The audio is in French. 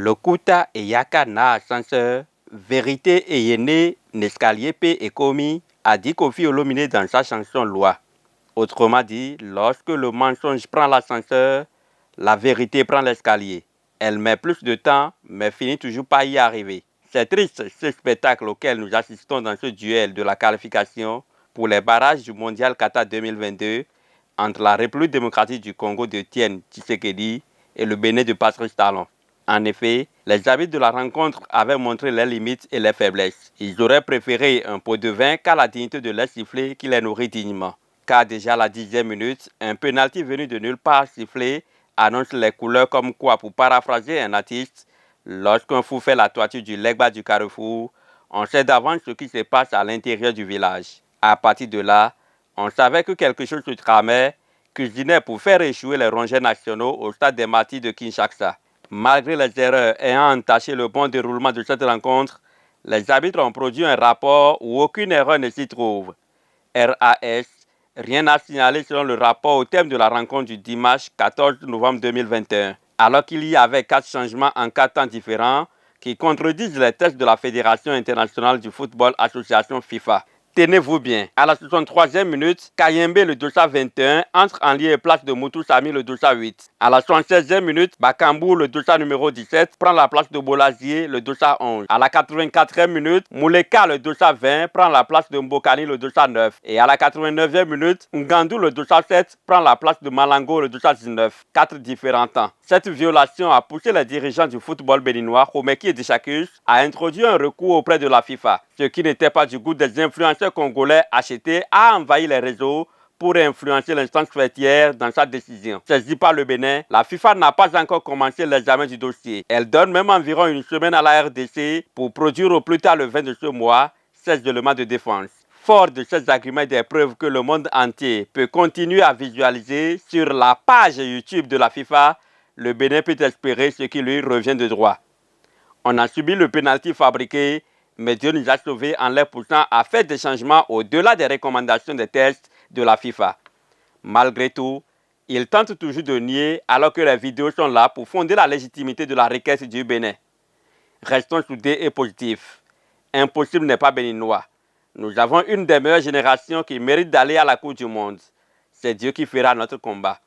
Lokuta et Yaka na ascenseur, vérité et yéné n'escalier pe et commis, a dit Koffi Olomide dans sa chanson Loi. Autrement dit, lorsque le mensonge prend l'ascenseur, la vérité prend l'escalier. Elle met plus de temps, mais finit toujours par y arriver. C'est triste ce spectacle auquel nous assistons dans ce duel de la qualification pour les barrages du Mondial Qatar 2022 entre la République démocratique du Congo de Tienne Tshisekedi et le Bénin de Patrice Talon. En effet, les arbitres de la rencontre avaient montré les limites et les faiblesses. Ils auraient préféré un pot de vin qu'à la dignité de leur sifflet qui les nourrit dignement. Car déjà à la 10e minute, un penalty venu de nulle part sifflé annonce les couleurs comme quoi, pour paraphraser un artiste, lorsqu'un fou fait la toiture du Legba du Carrefour, on sait d'avance ce qui se passe à l'intérieur du village. À partir de là, on savait que quelque chose se tramait, cuisinait pour faire échouer les rongeurs nationaux au stade des Martyrs de Kinshasa. Malgré les erreurs ayant entaché le bon déroulement de cette rencontre, les arbitres ont produit un rapport où aucune erreur ne s'y trouve. RAS, rien à signaler selon le rapport au thème de la rencontre du dimanche 14 novembre 2021. Alors qu'il y avait 4 changements en 4 temps différents qui contredisent les tests de la Fédération internationale du football association FIFA. Tenez-vous bien, à la 63e minute, Kayembe le dossard 21 entre en lieu et place de Moutou Sami le dossard 8. À la 76e minute, Bakambu le dossard numéro 17 prend la place de Bolazier le dossard 11. À la 84e minute, Mouleka le dossard 20 prend la place de Mbokani le dossard 9. Et à la 89e minute, Ngandou le dossard 7 prend la place de Malango le dossard 19. 4 différents temps. Cette violation a poussé les dirigeants du football béninois, Khomeki et Dishakus, à introduire un recours auprès de la FIFA. Ce qui n'était pas du goût des influenceurs congolais achetés a envahi les réseaux pour influencer l'instance fêtière dans sa décision. Saisie par le Bénin, la FIFA n'a pas encore commencé l'examen du dossier. Elle donne même environ une semaine à la RDC pour produire au plus tard le 20 de ce mois 16 éléments de défense. Fort de ces arguments et des preuves que le monde entier peut continuer à visualiser sur la page YouTube de la FIFA, le Bénin peut espérer ce qui lui revient de droit. On a subi le pénalty fabriqué, mais Dieu nous a sauvés en les poussant à faire des changements au-delà des recommandations des tests de la FIFA. Malgré tout, ils tentent toujours de nier alors que les vidéos sont là pour fonder la légitimité de la requête du Bénin. Restons soudés et positifs. Impossible n'est pas béninois. Nous avons une des meilleures générations qui mérite d'aller à la Coupe du Monde. C'est Dieu qui fera notre combat.